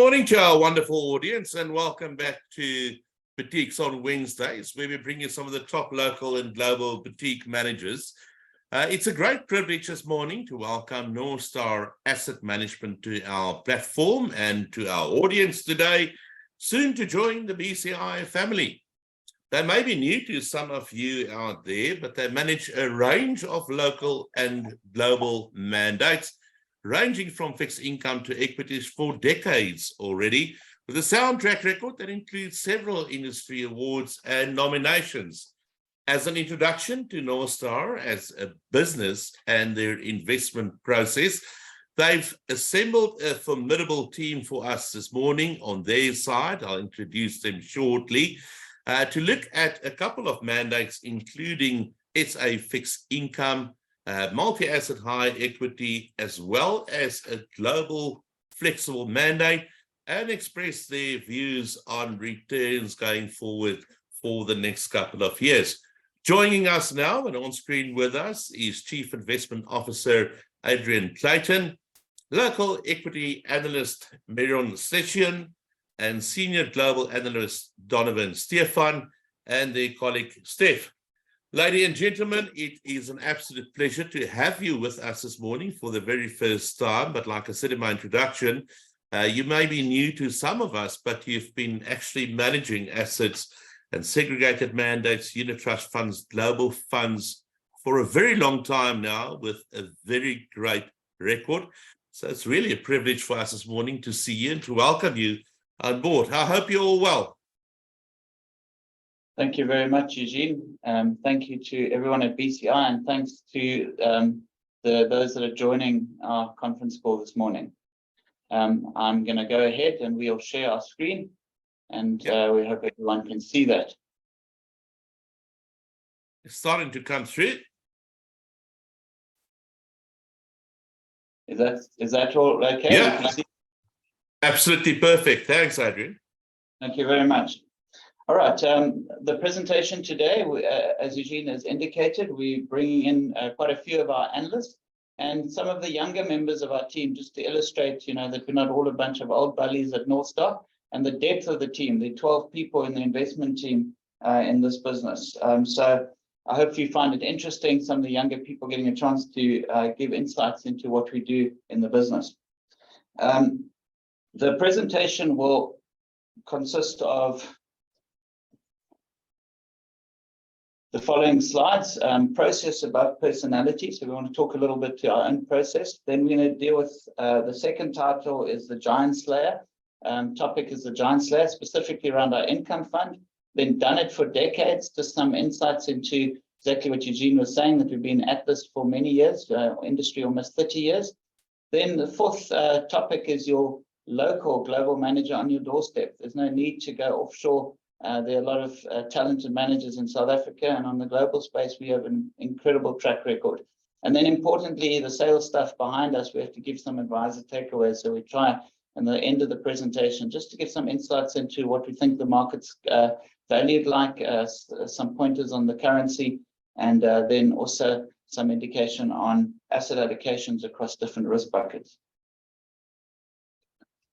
Morning to our wonderful audience and welcome back to Boutiques on Wednesdays, where we bring you some of the top local and global boutique managers. It's a great privilege this morning to welcome Northstar Asset Management to our platform and to our audience today, soon to join the BCI family. They may be new to some of you out there, but they manage a range of local and global mandates, ranging from fixed income to equities for decades already, with a sound track record that includes several industry awards and nominations. As an introduction to Northstar as a business and their investment process, they've assembled a formidable team for us this morning on their side. I'll introduce them shortly to look at a couple of mandates, including SA fixed income, multi-asset high equity, as well as a global flexible mandate, and express their views on returns going forward for the next couple of years. Joining us now and on screen with us is Chief Investment Officer Adrian Clayton, local equity analyst Myron Session, and Senior Global Analyst Donovan Stefan, and their colleague Steph. Ladies and gentlemen, it is an absolute pleasure to have you with us this morning for the very first time. But like I said in my introduction, you may be new to some of us, but you've been actually managing assets and segregated mandates, unit trust funds, global funds for a very long time now with a very great record. So it's really a privilege for us this morning to see you and to welcome you on board. I hope you're all well. Thank you very much, Eugene. Thank you to everyone at BCI, and thanks to those that are joining our conference call this morning. I'm going to go ahead and we'll share our screen, and we hope everyone can see that. It's starting to come through. Is that all okay? Yeah, absolutely perfect. Thanks, Adrian. Thank you very much. All right, the presentation today, as Eugene has indicated, we're bringing in quite a few of our analysts and some of the younger members of our team, just to illustrate, that we're not all a bunch of old bullies at Northstar, and the depth of the team, the 12 people in the investment team in this business. So I hope you find it interesting, some of the younger people getting a chance to give insights into what we do in the business. The presentation will consist of the following slides: process above personality. So we want to talk a little bit to our own process. Then we're going to deal with the second title is the Giant Slayer. Topic is the Giant Slayer, specifically around our income fund. Then done it for decades, just some insights into exactly what Eugene was saying, that we've been at this for many years, industry almost 30 years. Then the fourth topic is your local global manager on your doorstep. There's no need to go offshore. There are a lot of talented managers in South Africa, and on the global space, we have an incredible track record. And then importantly, the sales stuff behind us, we have to give some advisor takeaways. So we try at the end of the presentation just to give some insights into what we think the market's valued like, some pointers on the currency, and then also some indication on asset allocations across different risk buckets.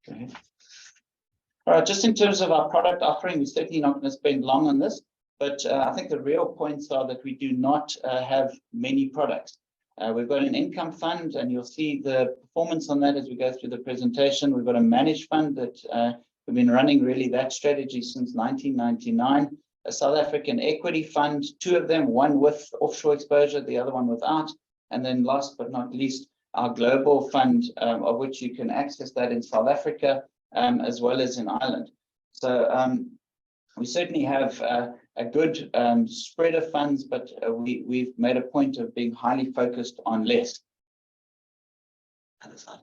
Okay. All right, just in terms of our product offering, we're certainly not going to spend long on this, but I think the real points are that we do not have many products. We've got an income fund, and you'll see the performance on that as we go through the presentation. We've got a managed fund that we've been running really that strategy since 1999. A South African equity fund, two of them, one with offshore exposure, the other one without. And then last but not least, our global fund, of which you can access that in South Africa, as well as in Ireland. So we certainly have a good spread of funds, but we've made a point of being highly focused on less. Other side.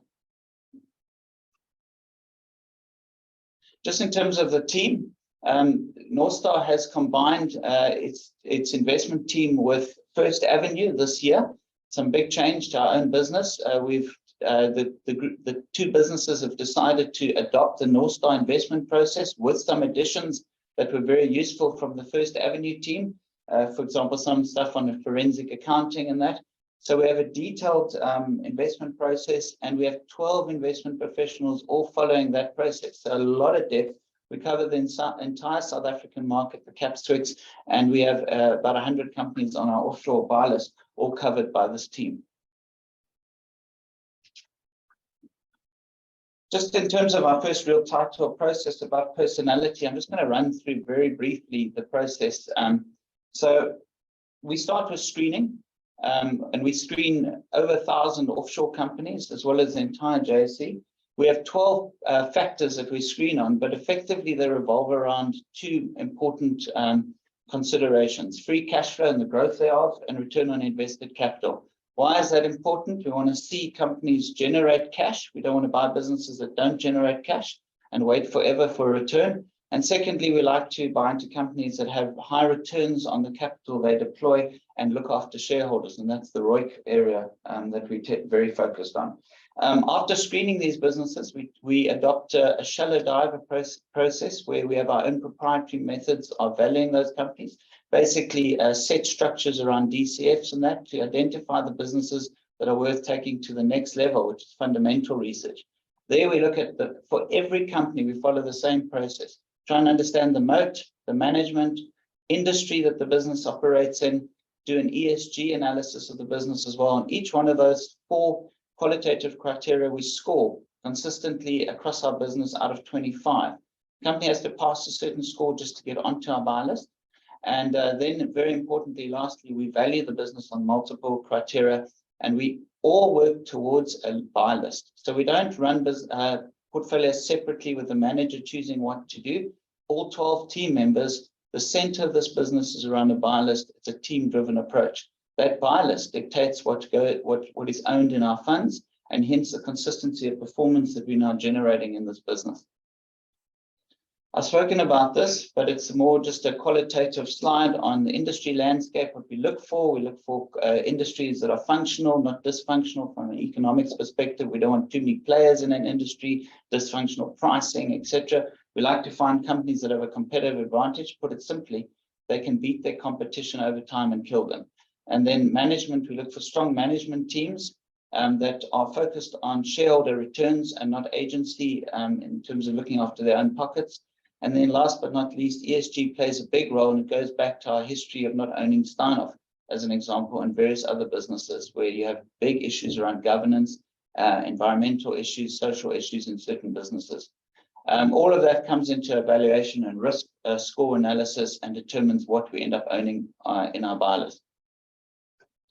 Just in terms of the team, Northstar has combined its investment team with First Avenue this year. Some big change to our own business. The two businesses have decided to adopt the Northstar investment process with some additions that were very useful from the First Avenue team. For example, some stuff on the forensic accounting and that. So we have a detailed investment process, and we have 12 investment professionals all following that process. So a lot of depth. We cover the entire South African market, the cap switch, and we have about 100 companies on our offshore buy list, all covered by this team. Just in terms of our first real title process about personality, I'm just going to run through very briefly the process. So we start with screening, and we screen over 1,000 offshore companies as well as the entire JSE. We have 12 factors that we screen on, but effectively they revolve around two important considerations: free cash flow and the growth thereof, and return on invested capital. Why is that important? We want to see companies generate cash. We don't want to buy businesses that don't generate cash and wait forever for a return. And secondly, we like to buy into companies that have high returns on the capital they deploy and look after shareholders. And that's the ROIC area that we're very focused on. After screening these businesses, we adopt a shallow dive process where we have our own proprietary methods of valuing those companies, basically set structures around DCFs and that to identify the businesses that are worth taking to the next level, which is fundamental research. There we look at for every company, we follow the same process, try and understand the moat, the management, industry that the business operates in, do an ESG analysis of the business as well. And each one of those 4 qualitative criteria we score consistently across our business out of 25. The company has to pass a certain score just to get onto our buy list. And then very importantly, lastly, we value the business on multiple criteria, and we all work towards a buy list. So we don't run portfolios separately with the manager choosing what to do. All 12 team members, the center of this business is around a buy list. It's a team-driven approach. That buy list dictates what is owned in our funds, and hence the consistency of performance that we're now generating in this business. I've spoken about this, but it's more just a qualitative slide on the industry landscape. What we look for industries that are functional, not dysfunctional from an economics perspective. We don't want too many players in an industry, dysfunctional pricing, etc. We like to find companies that have a competitive advantage. Put it simply, they can beat their competition over time and kill them. And then management, we look for strong management teams that are focused on shareholder returns and not agency in terms of looking after their own pockets. And then last but not least, ESG plays a big role, and it goes back to our history of not owning Steinhoff as an example, and various other businesses where you have big issues around governance, environmental issues, social issues in certain businesses. All of that comes into evaluation and risk score analysis and determines what we end up owning in our buy list.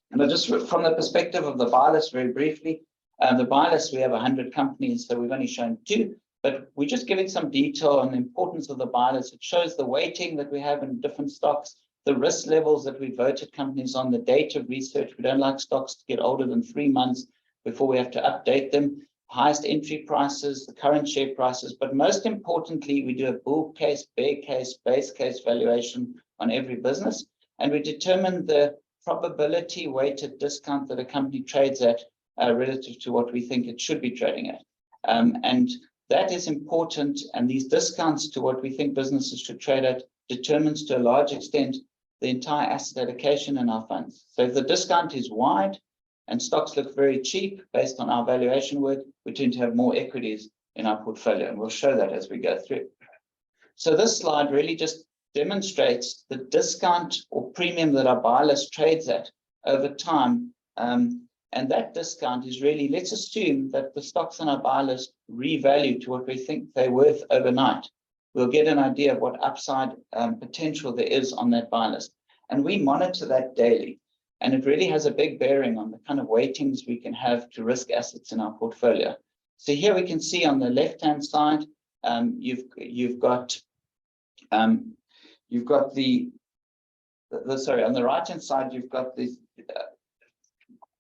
And just from the perspective of the buy list, very briefly, the buy list, we have 100 companies, so we've only shown 2, but we're just giving some detail on the importance of the buy list. It shows the weighting that we have in different stocks, the risk levels that we voted companies on, the date of research. We don't like stocks to get older than 3 months before we have to update them, highest entry prices, the current share prices, but most importantly, we do a bull case, bear case, base case valuation on every business, and we determine the probability weighted discount that a company trades at relative to what we think it should be trading at. And that is important, and these discounts to what we think businesses should trade at determines to a large extent the entire asset allocation in our funds. So if the discount is wide and stocks look very cheap based on our valuation work, we tend to have more equities in our portfolio, and we'll show that as we go through. So this slide really just demonstrates the discount or premium that our buy list trades at over time. And that discount is really, let's assume that the stocks on our buy list revalue to what we think they're worth overnight. We'll get an idea of what upside potential there is on that buy list. And we monitor that daily. And it really has a big bearing on the kind of weightings we can have to risk assets in our portfolio. So here we can see on the left-hand side, you've got sorry, on the right-hand side, you've got this.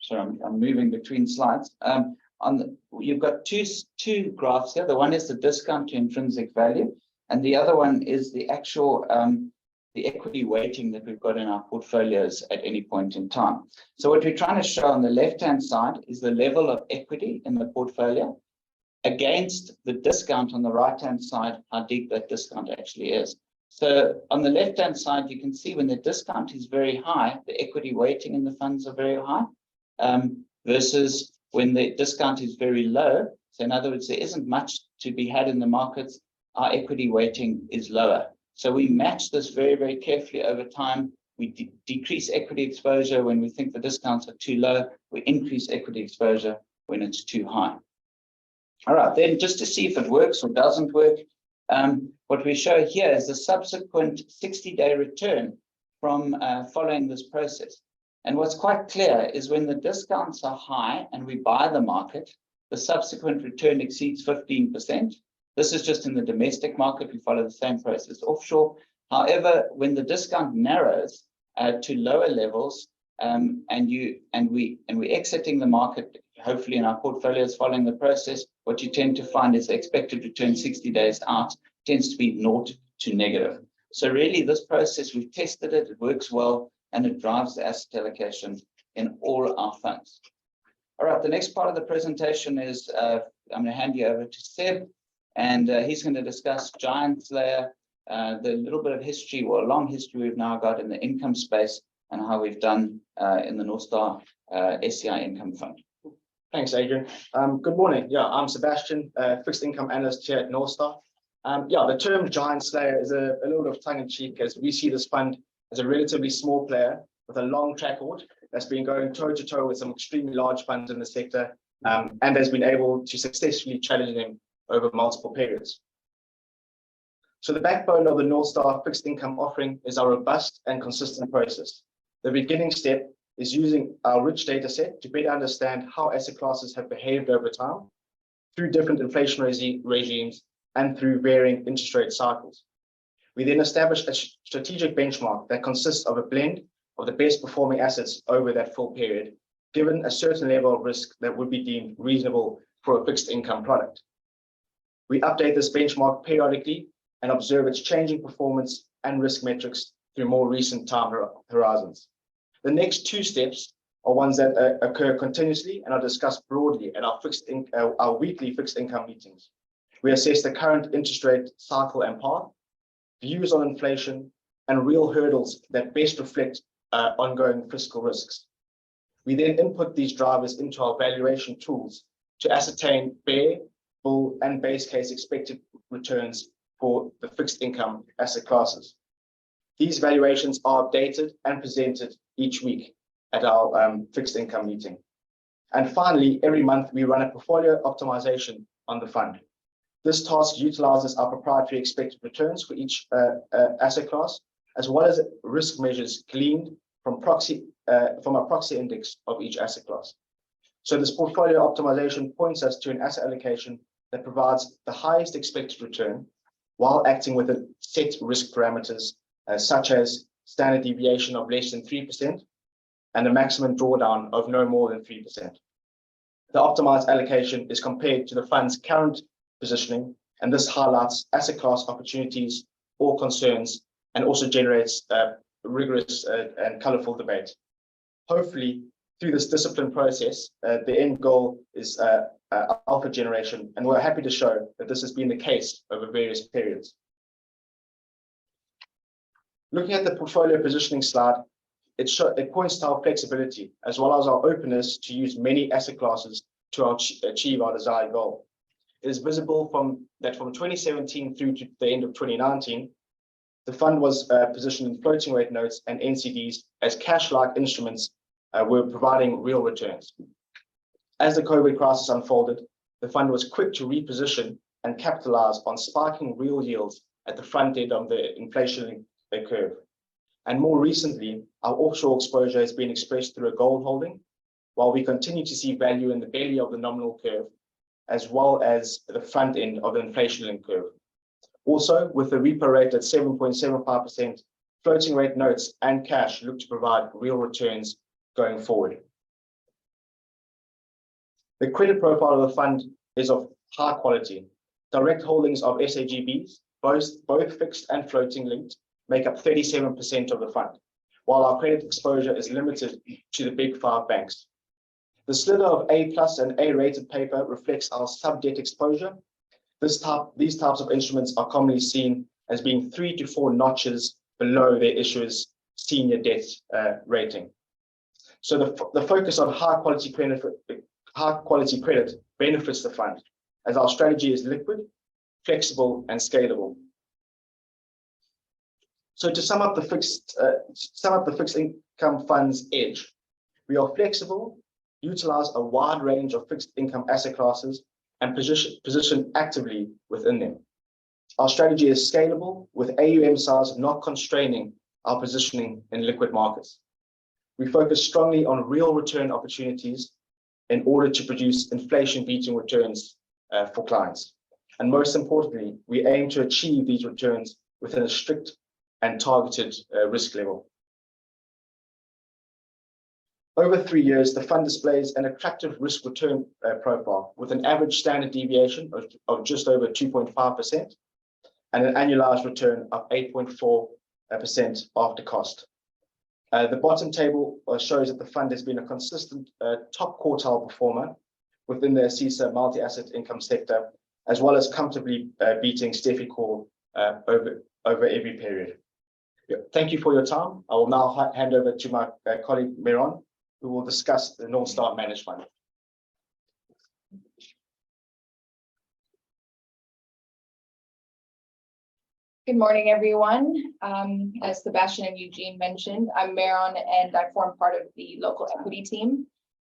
Sorry, I'm moving between slides. You've got two graphs here. The one is the discount to intrinsic value, and the other one is the actual the equity weighting that we've got in our portfolios at any point in time. So what we're trying to show on the left-hand side is the level of equity in the portfolio against the discount on the right-hand side, how deep that discount actually is. So on the left-hand side, you can see when the discount is very high, the equity weighting in the funds are very high. versus when the discount is very low. So in other words, there isn't much to be had in the markets, our equity weighting is lower. So we match this very, very carefully over time. We decrease equity exposure when we think the discounts are too low. We increase equity exposure when it's too high. All right, then just to see if it works or doesn't work, what we show here is the subsequent 60-day return from following this process. And what's quite clear is when the discounts are high and we buy the market, the subsequent return exceeds 15%. This is just in the domestic market. We follow the same process offshore. However, when the discount narrows to lower levels, and we're exiting the market, hopefully in our portfolios following the process, what you tend to find is the expected return 60 days out tends to be naught to negative. So really, this process, we've tested it, it works well, and it drives the asset allocation in all our funds. All right, the next part of the presentation is I'm going to hand you over to Seb, and he's going to discuss Giant Slayer, the little bit of history, or a long history we've now got in the income space, and how we've done in the Northstar SCI Income Fund. Thanks, Adrian. Good morning. Yeah, I'm Sebastian, fixed income analyst here at Northstar. The term Giant Slayer is a little bit of tongue-in-cheek, as we see this fund as a relatively small player with a long track record that's been going toe-to-toe with some extremely large funds in the sector, and has been able to successfully challenge them over multiple periods. So the backbone of the Northstar fixed income offering is our robust and consistent process. The beginning step is using our rich data set to better understand how asset classes have behaved over time through different inflationary regimes and through varying interest rate cycles. We then establish a strategic benchmark that consists of a blend of the best performing assets over that full period, given a certain level of risk that would be deemed reasonable for a fixed income product. We update this benchmark periodically and observe its changing performance and risk metrics through more recent time horizons. The next two steps are ones that occur continuously and are discussed broadly at our weekly fixed income meetings. We assess the current interest rate cycle and path, views on inflation, and real hurdles that best reflect ongoing fiscal risks. We then input these drivers into our valuation tools to ascertain bear, bull, and base case expected returns for the fixed income asset classes. These valuations are updated and presented each week at our fixed income meeting. And finally, every month we run a portfolio optimization on the fund. This task utilizes our proprietary expected returns for each asset class, as well as risk measures gleaned from a proxy index of each asset class. So this portfolio optimization points us to an asset allocation that provides the highest expected return while acting within set risk parameters, such as standard deviation of less than 3% and a maximum drawdown of no more than 3%. The optimized allocation is compared to the fund's current positioning, and this highlights asset class opportunities or concerns, and also generates rigorous and colorful debate. Hopefully, through this disciplined process, the end goal is alpha generation, and we're happy to show that this has been the case over various periods. Looking at the portfolio positioning slide, it points to our flexibility, as well as our openness to use many asset classes to achieve our desired goal. It is visible from 2017 through to the end of 2019, the fund was positioned in floating rate notes and NCDs as cash-like instruments were providing real returns. As the COVID crisis unfolded, the fund was quick to reposition and capitalize on spiking real yields at the front end of the inflation curve. And more recently, our offshore exposure has been expressed through a gold holding, while we continue to see value in the belly of the nominal curve, as well as the front end of the inflation-linked curve. Also, with the repo rate at 7.75%, floating rate notes and cash look to provide real returns going forward. The credit profile of the fund is of high quality. Direct holdings of SAGBs, both fixed and floating linked, make up 37% of the fund, while our credit exposure is limited to the big five banks. The slither of A+ and A-rated paper reflects our sub-debt exposure. These types of instruments are commonly seen as being 3 to 4 notches below their issuer's senior debt rating. So the focus on high quality credit benefits the fund, as our strategy is liquid, flexible, and scalable. So to sum up the fixed income fund's edge, we are flexible, utilize a wide range of fixed income asset classes, and position actively within them. Our strategy is scalable, with AUM size not constraining our positioning in liquid markets. We focus strongly on real return opportunities in order to produce inflation-beating returns for clients. And most importantly, we aim to achieve these returns within a strict and targeted risk level. Over 3 years, the fund displays an attractive risk return profile with an average standard deviation of just over 2.5% and an annualized return of 8.4% after cost. The bottom table shows that the fund has been a consistent top quartile performer within the CISA multi-asset income sector, as well as comfortably beating Steffi Core over every period. Thank you for your time. I will now hand over to my colleague Miron, who will discuss the Northstar Managed Fund. Good morning, everyone. As Sebastian and Eugene mentioned, I'm Miron and I form part of the local equity team.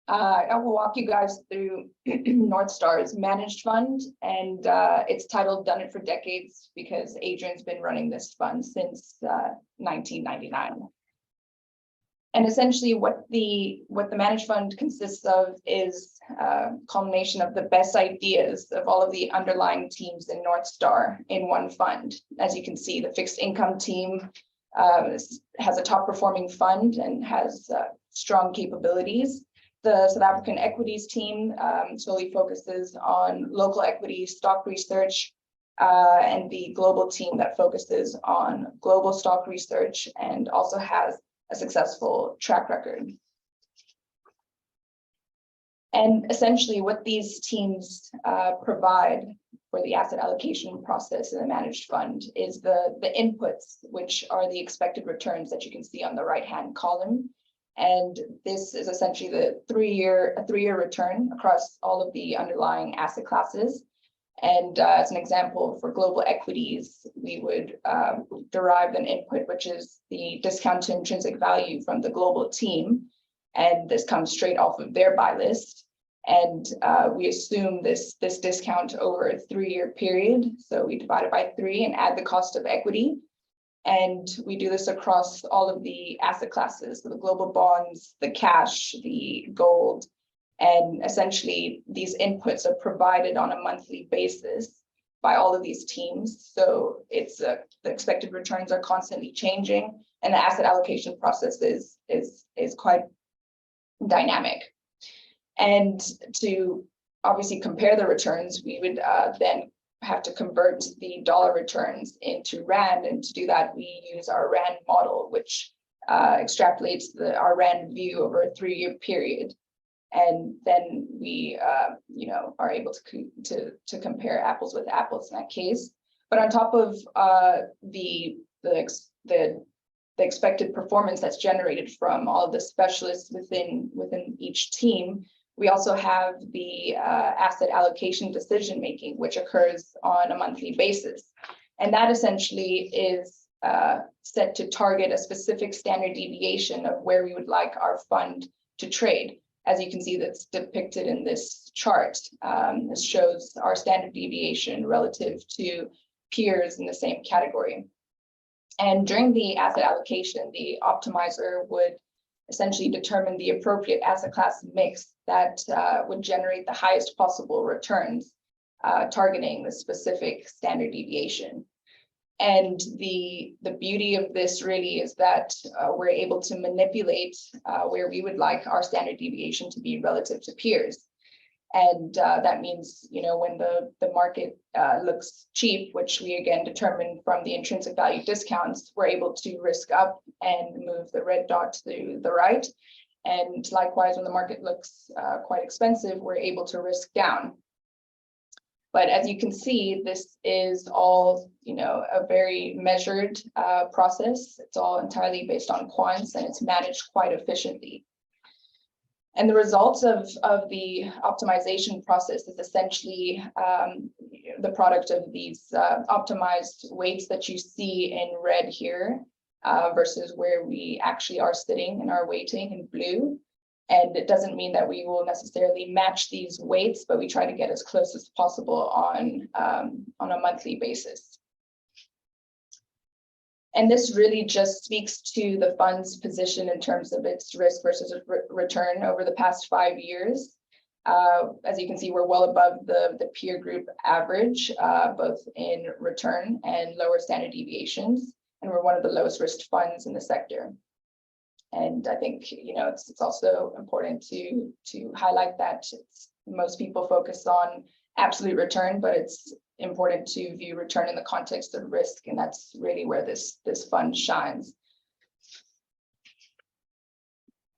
I will walk you guys through Northstar's managed fund, and it's titled Done It for Decades because Adrian's been running this fund since 1999. And essentially what the managed fund consists of is a culmination of the best ideas of all of the underlying teams in Northstar in one fund. As you can see, the fixed income team has a top performing fund and has strong capabilities. The South African equities team solely focuses on local equity stock research, and the global team that focuses on global stock research and also has a successful track record. And essentially what these teams provide for the asset allocation process in the managed fund is the inputs, which are the expected returns that you can see on the right-hand column. And this is essentially the three-year return across all of the underlying asset classes. And as an example, for global equities, we would derive an input, which is the discount to intrinsic value from the global team. And this comes straight off of their buy list. And we assume this discount over a 3-year period. So we divide it by 3 and add the cost of equity. And we do this across all of the asset classes, so the global bonds, the cash, the gold. And essentially, these inputs are provided on a monthly basis by all of these teams. So it's the expected returns are constantly changing, and the asset allocation process is quite dynamic. And to obviously compare the returns, we would then have to convert the dollar returns into Rand. And to do that, we use our Rand model, which extrapolates our Rand view over a 3-year period. And then we, are able to compare apples with apples in that case. But on top of the expected performance that's generated from all of the specialists within each team, we also have the asset allocation decision making, which occurs on a monthly basis, and that essentially is set to target a specific standard deviation of where we would like our fund to trade. As you can see, that's depicted in this chart. This shows our standard deviation relative to peers in the same category. And during the asset allocation, the optimizer would essentially determine the appropriate asset class mix that would generate the highest possible returns, targeting the specific standard deviation. And the beauty of this really is that we're able to manipulate where we would like our standard deviation to be relative to peers. And that means, when the market looks cheap, which we again determine from the intrinsic value discounts, we're able to risk up and move the red dot to the right. And likewise, when the market looks quite expensive, we're able to risk down. But as you can see, this is all, a very measured process. It's all entirely based on quants, and it's managed quite efficiently. And the results of the optimization process is essentially the product of these optimized weights that you see in red here versus where we actually are sitting in our weighting in blue. And it doesn't mean that we will necessarily match these weights, but we try to get as close as possible on a monthly basis. And this really just speaks to the fund's position in terms of its risk versus return over the past 5 years. As you can see, we're well above the peer group average, both in return and lower standard deviations. And we're one of the lowest risk funds in the sector. And I think, you know, it's also important to highlight that most people focus on absolute return, but it's important to view return in the context of risk, and that's really where this fund shines.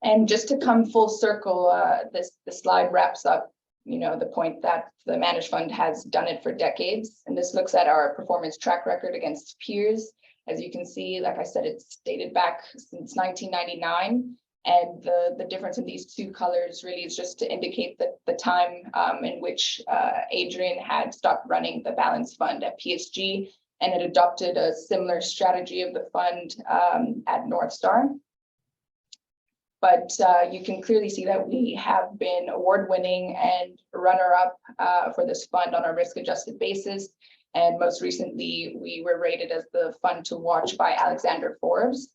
And just to come full circle, this slide wraps up, you know, the point that the managed fund has done it for decades, and this looks at our performance track record against peers. As you can see, like I said, it's dated back since 1999. And the difference in these two colors really is just to indicate that the time in which Adrian had stopped running the Balance Fund at PSG and had adopted a similar strategy of the fund at Northstar. But you can clearly see that we have been award-winning and runner-up for this fund on a risk-adjusted basis. And most recently, we were rated as the fund to watch by Alexander Forbes.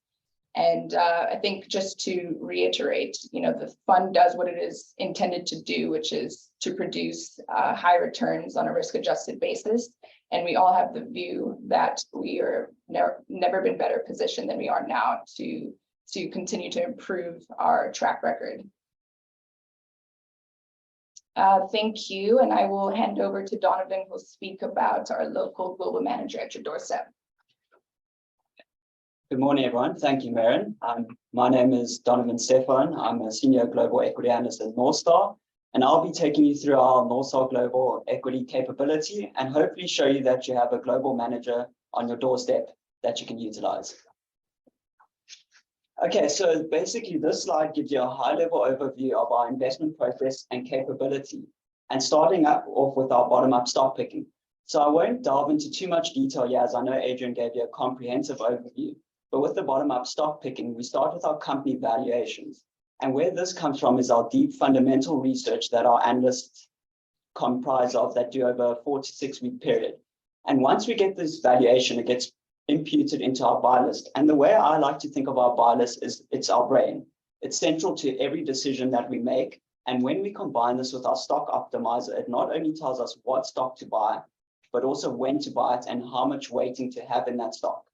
And I think just to reiterate, you know, the fund does what it is intended to do, which is to produce high returns on a risk-adjusted basis. And we all have the view that we are never been better positioned than we are now to continue to improve our track record. Thank you, and I will hand over to Donovan, who will speak about our local global manager at your doorstep. Good morning, everyone. Thank you, Maren. My name is Donovan Stefan. I'm a senior global equity analyst at Northstar, and I'll be taking you through our Northstar global equity capability and hopefully show you that you have a global manager on your doorstep that you can utilize. Okay, so basically this slide gives you a high-level overview of our investment process and capability, and starting off with our bottom-up stock picking. So I won't delve into too much detail here, as I know Adrian gave you a comprehensive overview. But with the bottom-up stock picking, we start with our company valuations. And where this comes from is our deep fundamental research that our analysts comprise of that do over a 4 to 6 week period. And once we get this valuation, it gets imputed into our buy list. And the way I like to think of our buy list is it's our brain. It's central to every decision that we make. And when we combine this with our stock optimizer, it not only tells us what stock to buy, but also when to buy it and how much weighting to have in that stock.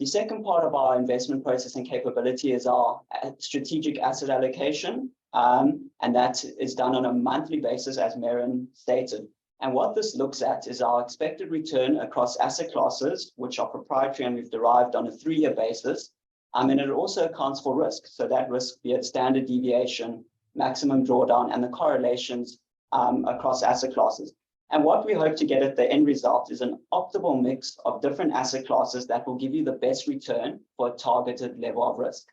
The second part of our investment process and capability is our strategic asset allocation, and that is done on a monthly basis, as Maren stated. And what this looks at is our expected return across asset classes, which are proprietary and we've derived on a 3-year basis. And it also accounts for risk. So that risk, be it standard deviation, maximum drawdown, and the correlations across asset classes. And what we hope to get at the end result is an optimal mix of different asset classes that will give you the best return for a targeted level of risk.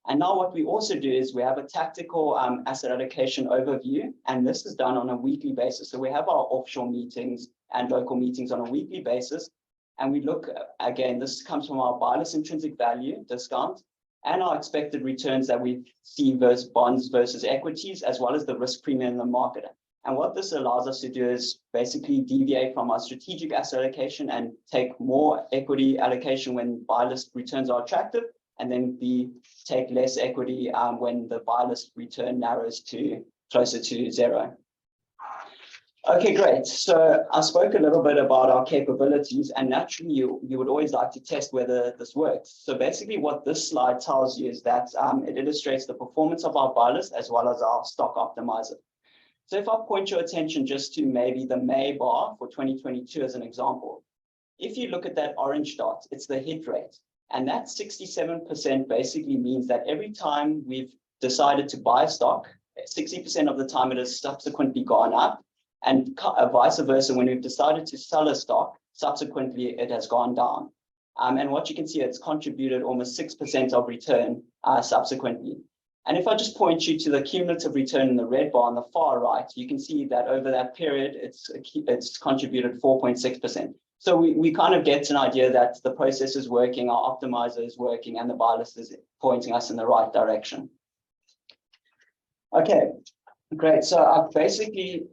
And now what we also do is we have a tactical asset allocation overview, and this is done on a weekly basis. So we have our offshore meetings and local meetings on a weekly basis. And we look, again, this comes from our buy list intrinsic value discount and our expected returns that we see versus bonds versus equities, as well as the risk premium in the market. And what this allows us to do is basically deviate from our strategic asset allocation and take more equity allocation when buy list returns are attractive, and then take less equity when the buy list return narrows to closer to 0. Okay, great. So I spoke a little bit about our capabilities, and naturally you would always like to test whether this works. So basically what this slide tells you is that it illustrates the performance of our buy list as well as our stock optimizer. So if I point your attention just to maybe the May bar for 2022 as an example, if you look at that orange dot, it's the hit rate. And that 67% basically means that every time we've decided to buy stock, 60% of the time it has subsequently gone up, and vice versa, when we've decided to sell a stock, subsequently it has gone down. And what you can see, it's contributed almost 6% of return subsequently. And if I just point you to the cumulative return in the red bar on the far right, you can see that over that period, it's contributed 4.6%. So we kind of get an idea that the process is working, our optimizer is working, and the buy list is pointing us in the right direction. Okay, great. So I've basically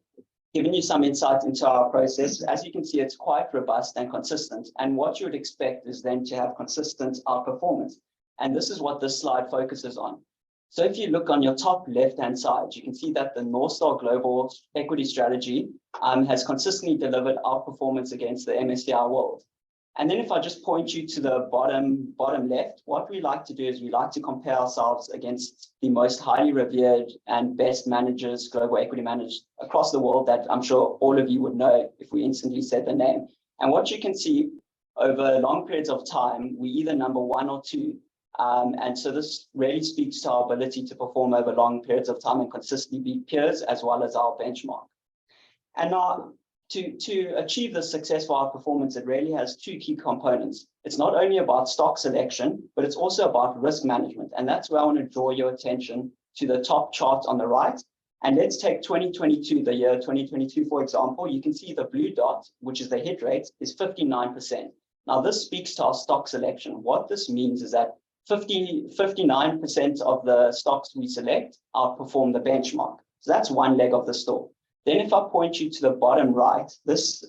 given you some insight into our process. As you can see, it's quite robust and consistent. And what you would expect is then to have consistent outperformance. And this is what this slide focuses on. So if you look on your top left-hand side, you can see that the Northstar Global Equity Strategy has consistently delivered outperformance against the MSCI World. And then if I just point you to the bottom left, what we like to do is we like to compare ourselves against the most highly revered and best managers, global equity managers across the world that I'm sure all of you would know if we instantly said the name. And what you can see over long periods of time, we either number 1 or 2. And so this really speaks to our ability to perform over long periods of time and consistently beat peers as well as our benchmark. And now to achieve the successful outperformance, it really has 2 key components. It's not only about stock selection, but it's also about risk management. And that's where I want to draw your attention to the top chart on the right. And let's take 2022, the year 2022, for example. You can see the blue dot, which is the hit rate, is 59%. Now, this speaks to our stock selection. What this means is that 59% of the stocks we select outperform the benchmark. So that's one leg of the stool. Then if I point you to the bottom right, this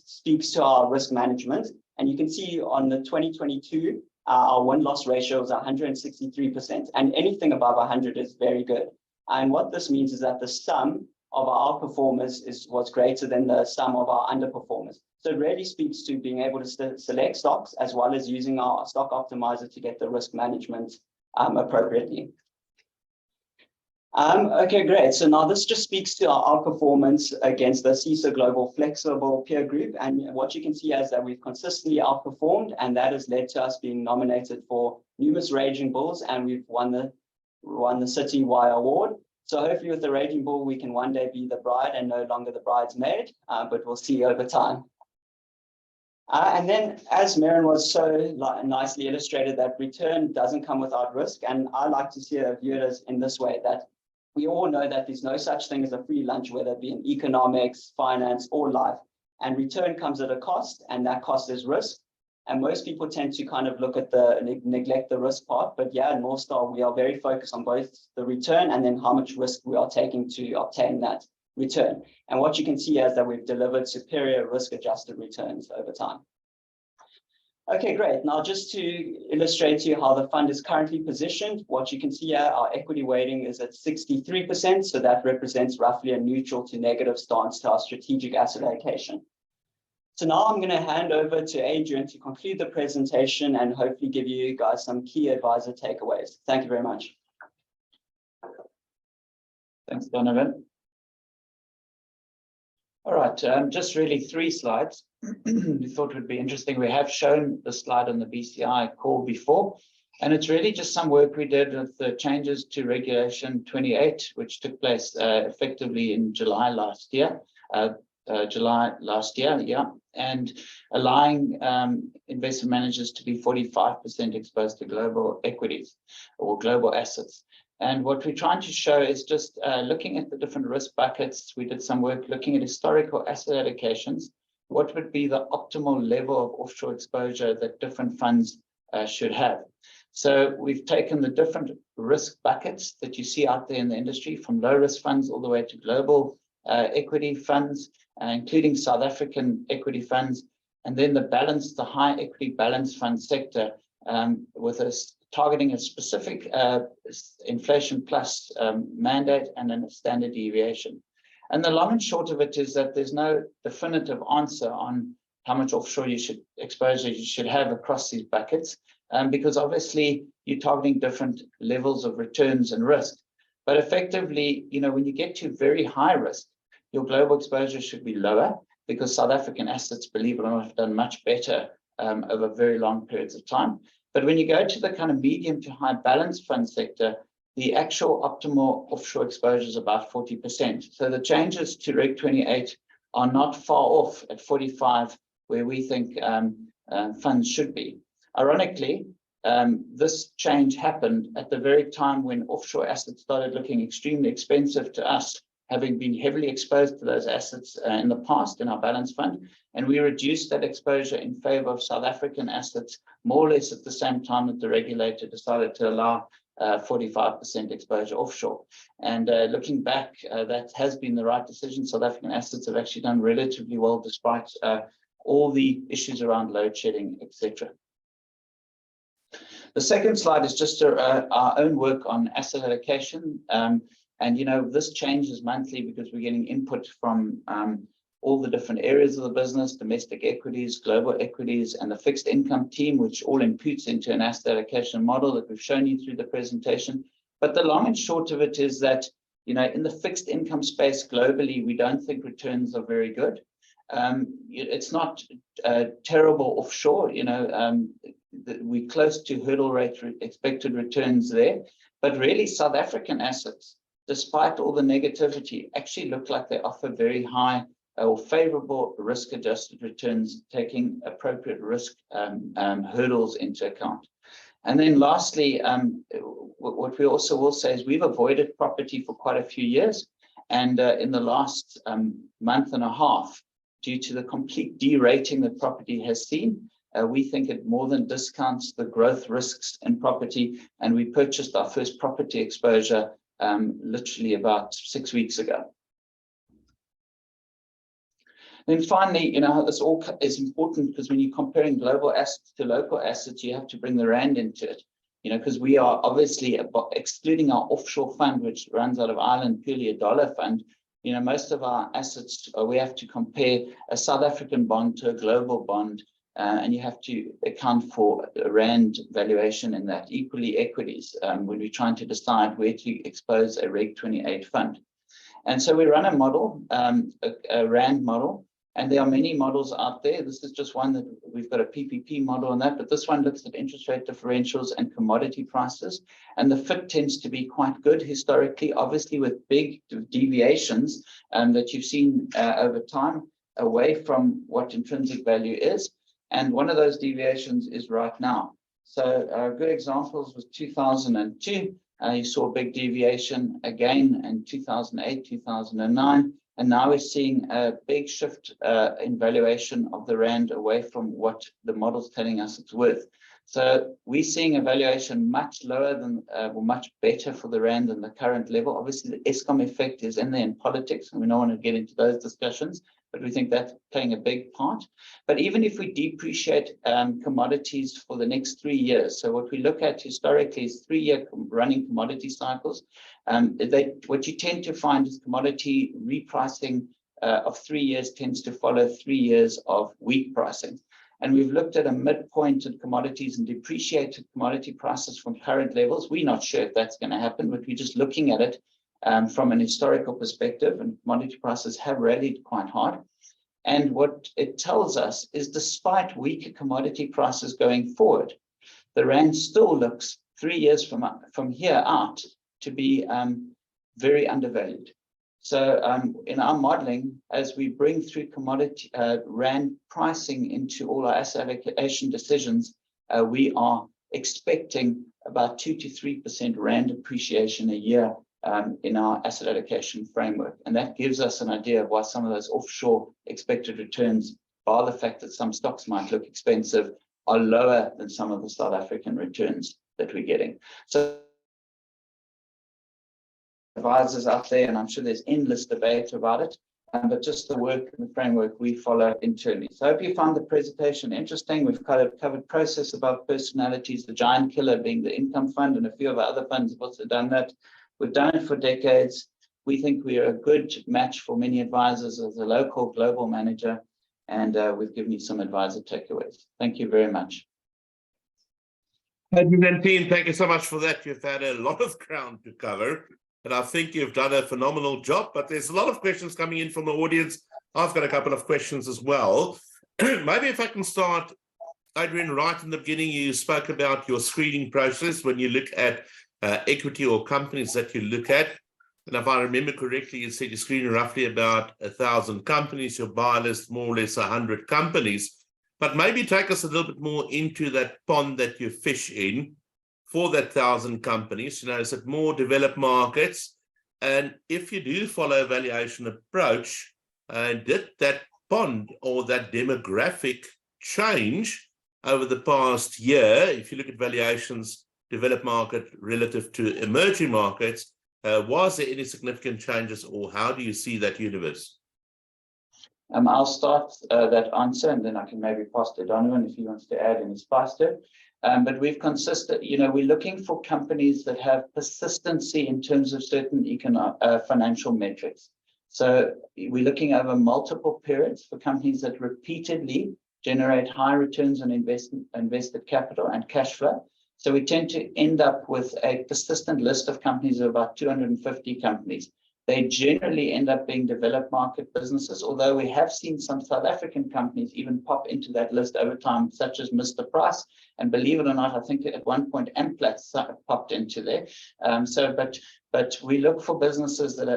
speaks to our risk management. And you can see on the 2022, our win-loss ratio is 163%. And anything above 100 is very good. And what this means is that the sum of our outperformers was greater than the sum of our underperformers. So it really speaks to being able to select stocks as well as using our stock optimizer to get the risk management appropriately. Okay, great. So now this just speaks to our outperformance against the CISA Global Flexible Peer Group. And what you can see is that we've consistently outperformed, and that has led to us being nominated for numerous Raging Bulls, and we've won the Citywire Award. So hopefully with the Raging Bull, we can one day be the bride and no longer the bridesmaid, but we'll see over time. And then, as Maren was so nicely illustrated, that return doesn't come without risk. And I like to view it as in this way, that we all know that there's no such thing as a free lunch, whether it be in economics, finance, or life. And return comes at a cost, and that cost is risk. And most people tend to kind of look at neglect the risk part. But yeah, at Northstar, we are very focused on both the return and then how much risk we are taking to obtain that return. And what you can see is that we've delivered superior risk-adjusted returns over time. Okay, great. Now, just to illustrate to you how the fund is currently positioned, what you can see here, our equity weighting is at 63%. So that represents roughly a neutral to negative stance to our strategic asset allocation. So now I'm going to hand over to Adrian to conclude the presentation and hopefully give you guys some key advisor takeaways. Thank you very much. Thanks, Donovan. All right, just really 3 slides. We thought would be interesting. We have shown the slide on the BCI call before, and it's really just some work we did with the changes to Regulation 28, which took place effectively in July last year, and allowing investment managers to be 45% exposed to global equities or global assets. And what we're trying to show is just looking at the different risk buckets. We did some work looking at historical asset allocations. What would be the optimal level of offshore exposure that different funds should have? So we've taken the different risk buckets that you see out there in the industry, from low risk funds all the way to global equity funds, including South African equity funds, and then the high equity balanced fund sector with us targeting a specific inflation plus mandate and then a standard deviation. And the long and short of it is that there's no definitive answer on how much offshore exposure you should have across these buckets, because obviously you're targeting different levels of returns and risk. But effectively, when you get to very high risk, your global exposure should be lower, because South African assets, believe it or not, have done much better over very long periods of time. But when you go to the kind of medium to high balanced fund sector, the actual optimal offshore exposure is about 40%. So the changes to Reg 28 are not far off at 45, where we think funds should be. Ironically, this change happened at the very time when offshore assets started looking extremely expensive to us, having been heavily exposed to those assets in the past in our balance fund. And we reduced that exposure in favor of South African assets, more or less at the same time that the regulator decided to allow 45% exposure offshore. And looking back, that has been the right decision. South African assets have actually done relatively well despite all the issues around load shedding, etc. The second slide is just our own work on asset allocation. And, this changes monthly because we're getting input from all the different areas of the business, domestic equities, global equities, and the fixed income team, which all inputs into an asset allocation model that we've shown you through the presentation. But the long and short of it is that, in the fixed income space globally, we don't think returns are very good. It's not terrible offshore, we're close to hurdle rate expected returns there, but really South African assets, despite all the negativity, actually look like they offer very high or favorable risk-adjusted returns, taking appropriate risk hurdles into account. And then lastly, what we also will say is we've avoided property for quite a few years. And in the last month and a half, due to the complete derating that property has seen, we think it more than discounts the growth risks in property. And we purchased our first property exposure literally about 6 weeks ago. Then finally, this all is important because when you're comparing global assets to local assets, you have to bring the rand into it, because we are obviously excluding our offshore fund, which runs out of Ireland, purely a dollar fund. Most of our assets, we have to compare a South African bond to a global bond, and you have to account for a rand valuation in that. Equally equities, when we're trying to decide where to expose a Reg 28 fund. And so we run a model, a rand model, and there are many models out there. This is just one that we've got a PPP model on that, but this one looks at interest rate differentials and commodity prices. And the fit tends to be quite good historically, obviously with big deviations that you've seen over time away from what intrinsic value is. And one of those deviations is right now. So good examples was 2002. You saw a big deviation again in 2008, 2009. And now we're seeing a big shift in valuation of the rand away from what the model's telling us it's worth. So we're seeing a valuation much lower than, or much better for the rand than the current level. Obviously, the Eskom effect is in there in politics, and we don't want to get into those discussions, but we think that's playing a big part. But even if we depreciate commodities for the next 3 years, so what we look at historically is 3-year running commodity cycles. What you tend to find is commodity repricing of 3 years tends to follow 3 years of weak pricing. And we've looked at a midpoint in commodities and depreciated commodity prices from current levels. We're not sure if that's going to happen, but we're just looking at it from an historical perspective, and commodity prices have rallied quite hard. And what it tells us is despite weaker commodity prices going forward, the rand still looks 3 years from here out to be very undervalued. So in our modeling, as we bring through commodity rand pricing into all our asset allocation decisions, we are expecting about 2 to 3% rand appreciation a year in our asset allocation framework. And that gives us an idea of why some of those offshore expected returns, bar the fact that some stocks might look expensive, are lower than some of the South African returns that we're getting. So advisors out there, and I'm sure there's endless debate about it, but just the work and the framework we follow internally. So I hope you found the presentation interesting. We've covered process above personalities, the giant killer being the income fund, and a few of our other funds have also done that. We've done it for decades. We think we are a good match for many advisors as a local global manager, and we've given you some advisor takeaways. Thank you very much. And team, thank you so much for that. You've had a lot of ground to cover, and I think you've done a phenomenal job, but there's a lot of questions coming in from the audience. I've got a couple of questions as well. Maybe if I can start, Adrian, right in the beginning, you spoke about your screening process when you look at equity or companies that you look at. And if I remember correctly, you said you screen roughly about 1,000 companies, your buy list more or less 100 companies. but maybe take us a little bit more into that pond that you fish in for that 1,000 companies. Is it more developed markets? And if you do follow a valuation approach, did that pond or that demographic change over the past year? If you look at valuations, developed market relative to emerging markets, was there any significant changes, or how do you see that universe? I'll start that answer, and then I can maybe pass to Donovan if he wants to add any spice to it. But we've consistent, we're looking for companies that have persistency in terms of certain financial metrics. So we're looking over multiple periods for companies that repeatedly generate high returns on invested capital and cash flow. So we tend to end up with a persistent list of companies of about 250 companies. They generally end up being developed market businesses, although we have seen some South African companies even pop into that list over time, such as Mr. Price. And believe it or not, I think at one point Amplatz popped into there. But we look for businesses that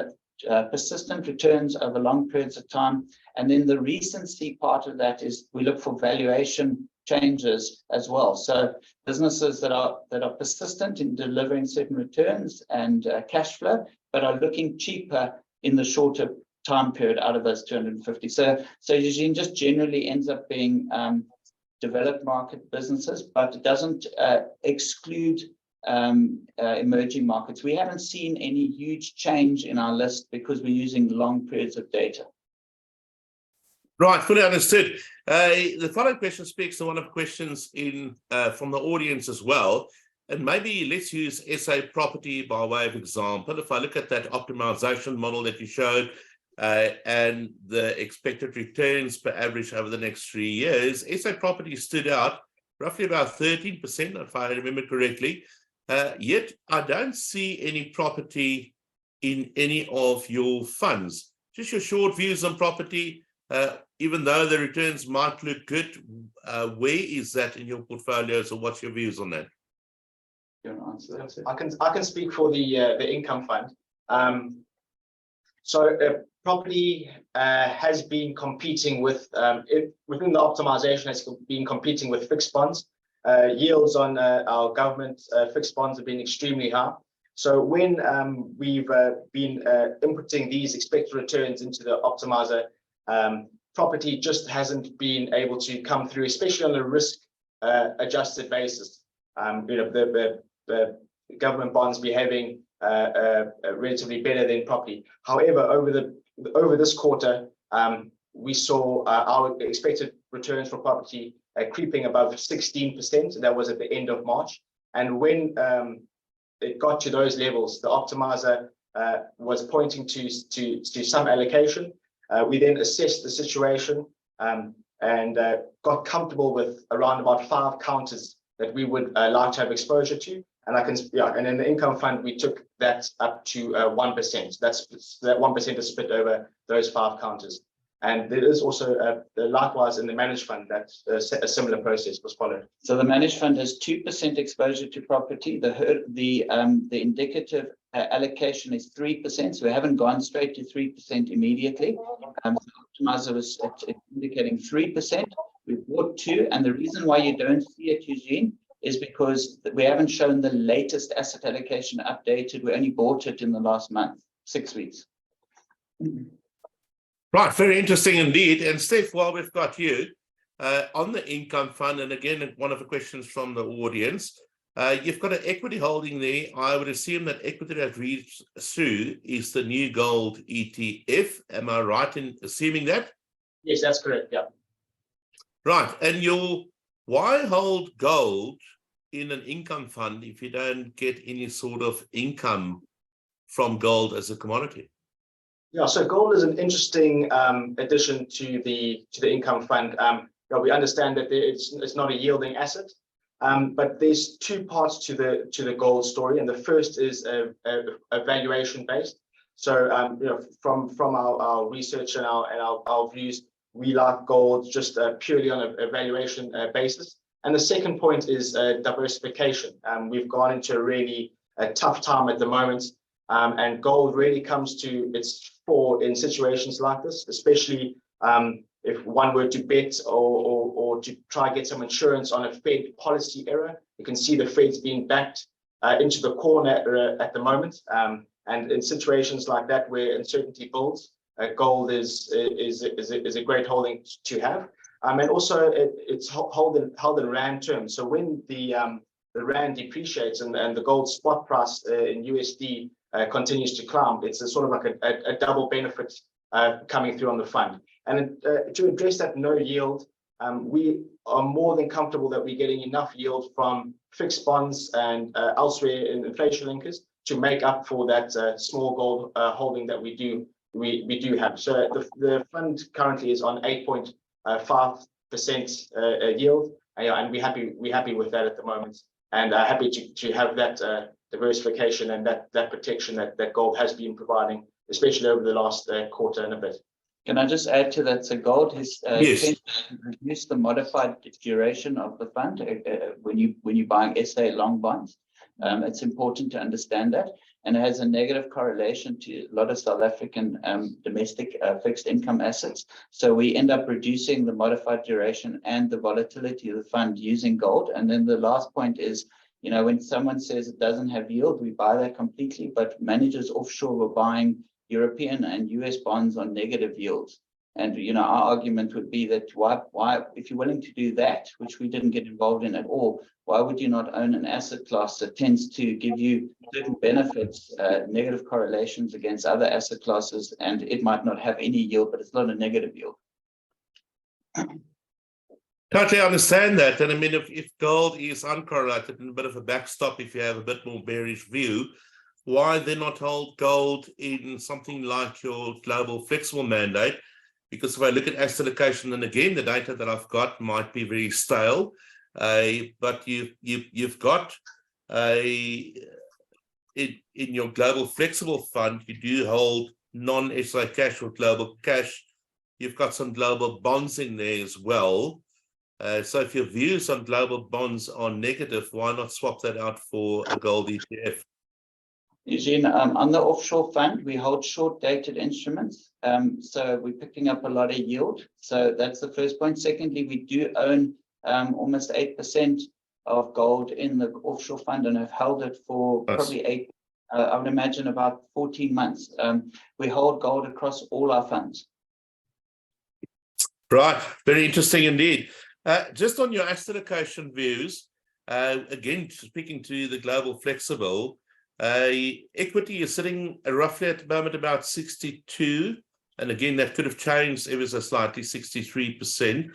are persistent returns over long periods of time. And then the recency part of that is we look for valuation changes as well. So businesses that are persistent in delivering certain returns and cash flow, but are looking cheaper in the shorter time period out of those 250. So Eugene just generally ends up being developed market businesses, but it doesn't exclude emerging markets. We haven't seen any huge change in our list because we're using long periods of data. Right, fully understood. The following question speaks to one of the questions from the audience as well. And maybe let's use SA property by way of example. If I look at that optimization model that you showed and the expected returns per average over the next 3 years, SA property stood out roughly about 13%, if I remember correctly. Yet I don't see any property in any of your funds. Just your short views on property. Even though the returns might look good, where is that in your portfolios, or what's your views on that? You want to answer that? I can speak for the income fund. So property has been competing with within the optimization has been competing with fixed bonds. Yields on our government fixed bonds have been extremely high. So when we've been inputting these expected returns into the optimizer, property just hasn't been able to come through, especially on a risk adjusted basis. The government bonds behaving relatively better than property. However, over this quarter, we saw our expected returns for property creeping above 16%. And that was at the end of March. And when it got to those levels, the optimizer was pointing to some allocation. We then assessed the situation and got comfortable with around about 5 counters that we would like to have exposure to. And and in the income fund, we took that up to 1%. That 1% is split over those 5 counters. And there is also likewise in the managed fund that a similar process was followed. So the managed fund has 2% exposure to property. The indicative allocation is 3%. So we haven't gone straight to 3% immediately. The optimizer was indicating 3%. We bought 2, and the reason why you don't see it, Eugene, is because we haven't shown the latest asset allocation updated. We only bought it in the last month, 6 weeks. Right, very interesting indeed. And Steph, while we've got you, on the income fund, and again, one of the questions from the audience, you've got an equity holding there. I would assume that equity that reads through is the new gold ETF. Am I right in assuming that? Yes, that's correct. Yeah. Right. And why hold gold in an income fund if you don't get any sort of income from gold as a commodity? Yeah, so gold is an interesting addition to the income fund. We understand that it's not a yielding asset, but there's 2 parts to the gold story, and the first is a valuation based. So from our research and our views, we like gold just purely on a valuation basis. And the second point is diversification. We've gone into a really tough time at the moment, and gold really comes to its fore in situations like this, especially if one were to bet or or to try and get some insurance on a Fed policy error. You can see the Fed's being backed into the corner at the moment. And in situations like that where uncertainty builds, gold is a great holding to have. And also it's held in rand terms. So when the rand depreciates and the gold spot price in USD continues to climb, it's a sort of like a double benefit coming through on the fund. And to address that no yield, we are more than comfortable that we're getting enough yield from fixed bonds and elsewhere in inflation linkers to make up for that small gold holding that we do have. So the fund currently is on 8.5% yield, and we're happy with that at the moment, and happy to have that diversification and that protection that gold has been providing, especially over the last quarter and a bit. Can I just add to that? So gold has Yes. reduced the modified duration of the fund when you're buying SA long bonds. It's important to understand that, and it has a negative correlation to a lot of South African domestic fixed income assets. So we end up reducing the modified duration and the volatility of the fund using gold. And then the last point is, you know, when someone says it doesn't have yield, we buy that completely, but managers offshore were buying European and US bonds on negative yields. And, you know, our argument would be that why, if you're willing to do that, which we didn't get involved in at all, why would you not own an asset class that tends to give you certain benefits, negative correlations against other asset classes, and it might not have any yield, but it's not a negative yield. Totally understand that. And I mean, if gold is uncorrelated and a bit of a backstop, if you have a bit more bearish view, why then not hold gold in something like your global flexible mandate? Because if I look at asset allocation, and again, the data that I've got might be very stale, but you've got in your global flexible fund, you do hold non-SA cash or global cash. You've got some global bonds in there as well. So if your views on global bonds are negative, why not swap that out for a gold ETF? Eugene, on the offshore fund, we hold short-dated instruments. So we're picking up a lot of yield. So that's the first point. Secondly, we do own almost 8% of gold in the offshore fund and have held it for probably I would imagine about 14 months. We hold gold across all our funds. Right, very interesting indeed. Just on your asset allocation views, again, speaking to the global flexible, equity is sitting roughly at the moment about 62, and again that could have changed ever so slightly, 63%.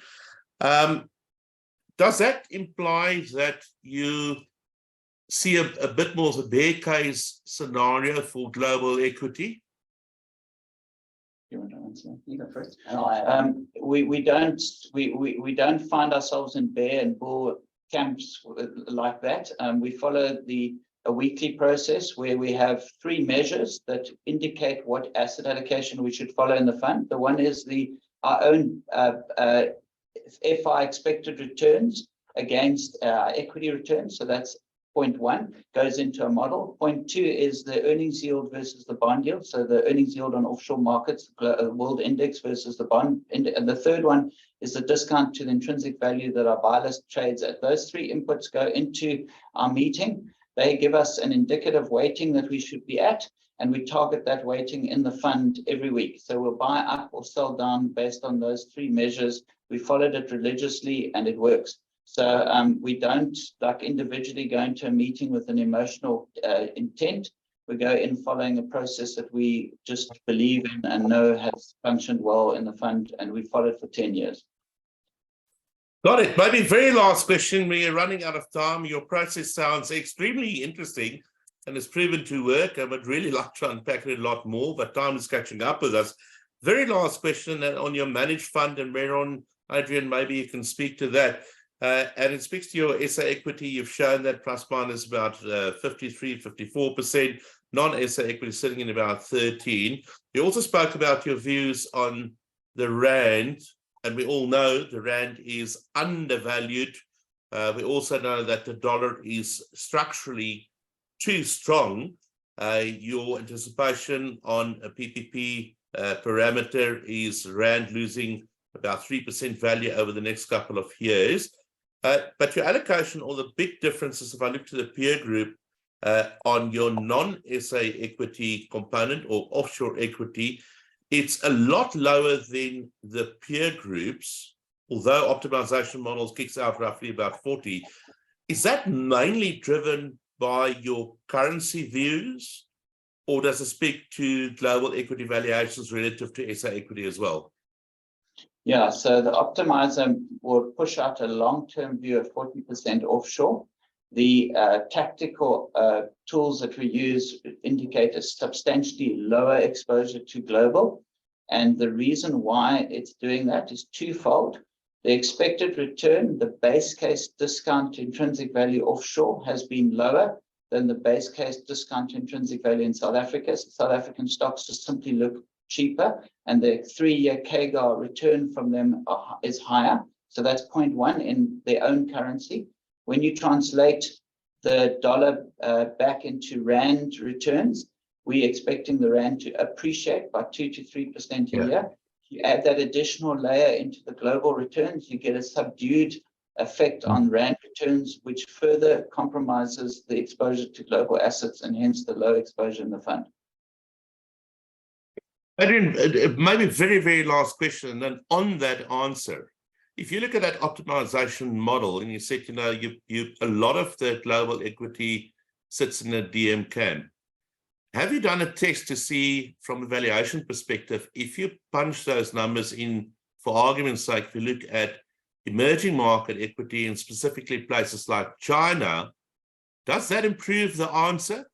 Does that imply that you see a bit more of a bear case scenario for global equity? You want to answer? You go first. We don't find ourselves in bear and bull camps like that. We follow a weekly process where we have 3 measures that indicate what asset allocation we should follow in the fund. The one is our own FI expected returns against equity returns. So that's point 1, goes into a model. Point 2 is the earnings yield versus the bond yield. So the earnings yield on offshore markets, world index versus the bond index. And the third one is the discount to the intrinsic value that our buy list trades at. Those 3 inputs go into our meeting. They give us an indicative weighting that we should be at, and we target that weighting in the fund every week. So we'll buy up or sell down based on those 3 measures. We followed it religiously and it works. So we don't like individually go into a meeting with an emotional intent. We go in following a process that we just believe in and know has functioned well in the fund, and we followed for 10 years. Got it. Maybe very last question. We are running out of time. Your process sounds extremely interesting and it's proven to work. I would really like to unpack it a lot more, but time is catching up with us. Very last question on your managed fund, and Meron, Adrian, maybe you can speak to that. And it speaks to your SA equity. You've shown that plus minus about 53, 54%, non-SA equity sitting in about 13. You also spoke about your views on the Rand, and we all know the Rand is undervalued. We also know that the dollar is structurally too strong. Your anticipation on a PPP parameter is Rand losing about 3% value over the next couple of years. But your allocation, or the big differences, if I look to the peer group, on your non-SA equity component or offshore equity, it's a lot lower than the peer groups, although optimization models kicks out roughly about 40. Is that mainly driven by your currency views, or does it speak to global equity valuations relative to SA equity as well? Yeah, so the optimizer will push out a long-term view of 40% offshore. The tactical tools that we use indicate a substantially lower exposure to global. And the reason why it's doing that is twofold. The expected return, the base case discount to intrinsic value offshore, has been lower than the base case discount to intrinsic value in South Africa. So South African stocks just simply look cheaper, and the 3-year CAGR return from them is higher. So that's point one in their own currency. When you translate the dollar back into rand returns, we're expecting the rand to appreciate by 2 to 3% a year. You add that additional layer into the global returns, you get a subdued effect on rand returns, which further compromises the exposure to global assets and hence the low exposure in the fund. Adrian, maybe very, very last question, and then on that answer, if you look at that optimization model, and you said, you know, a lot of the global equity sits in a DM camp. Have you done a test to see, from a valuation perspective, if you punch those numbers in, for argument's sake, if you look at emerging market equity and specifically places like China, does that improve the answer?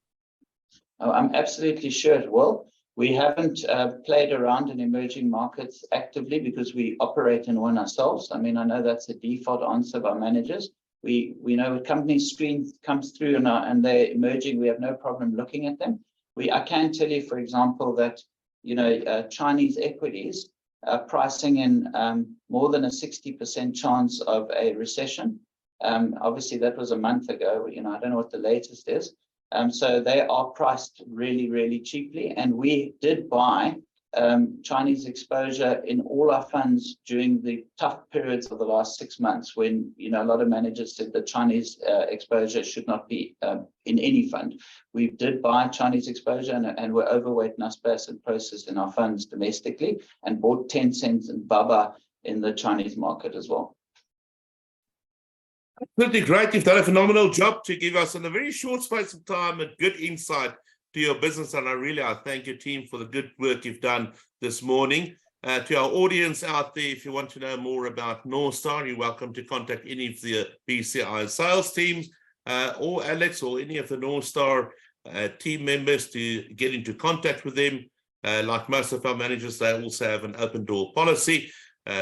Oh, I'm absolutely sure it will. We haven't played around in emerging markets actively because we operate in one ourselves. I mean, I know that's a default answer by managers. We know when companies screen comes through and they're emerging, we have no problem looking at them. I can tell you, for example, that, you know, Chinese equities are pricing in more than a 60% chance of a recession. Obviously, that was a month ago. You know, I don't know what the latest is. So they are priced really, really cheaply. And we did buy Chinese exposure in all our funds during the tough periods of the last 6 months when, you know, a lot of managers said that Chinese exposure should not be in any fund. We did buy Chinese exposure and we're overweight Naspers and Prosus in our funds domestically, and bought Tencent and Baba in the Chinese market as well. Absolutely great. You've done a phenomenal job to give us, in a very short space of time, a good insight to your business. And I thank your team for the good work you've done this morning. To our audience out there, if you want to know more about Northstar, you're welcome to contact any of the BCI sales teams or Alex or any of the Northstar team members to get into contact with them. Like most of our managers, they also have an open door policy.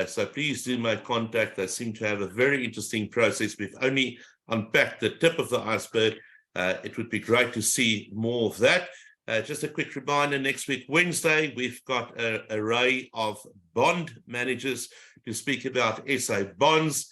So please do make contact. They seem to have a very interesting process. We've only unpacked the tip of the iceberg. It would be great to see more of that. Just a quick reminder, next week, Wednesday, we've got an array of bond managers to speak about SA bonds,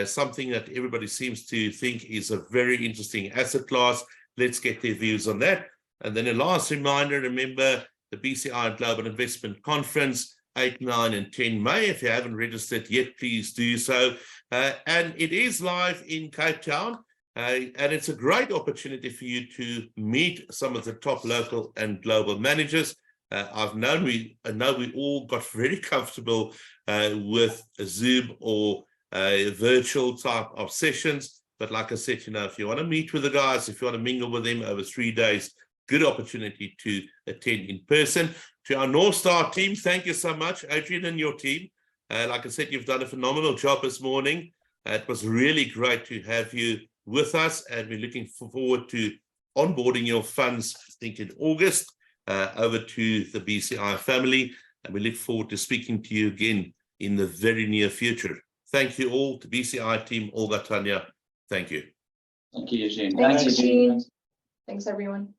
something that everybody seems to think is a very interesting asset class. Let's get their views on that. And then a last reminder, remember the BCI Global Investment Conference, 8, 9, and 10 May. If you haven't registered yet, please do so. And it is live in Cape Town. And it's a great opportunity for you to meet some of the top local and global managers. I know we all got very comfortable with a Zoom or a virtual type of sessions. But like I said, you know, if you want to meet with the guys, if you want to mingle with them over 3 days, good opportunity to attend in person. To our Northstar team, thank you so much, Adrian and your team. Like I said, you've done a phenomenal job this morning. It was really great to have you with us, and we're looking forward to onboarding your funds, I think in August, over to the BCI family. And we look forward to speaking to you again in the very near future. Thank you all, to BCI team, Olga, Tanya. Thank you. Thank you, Eugene. Thanks, Eugene. Thanks, everyone.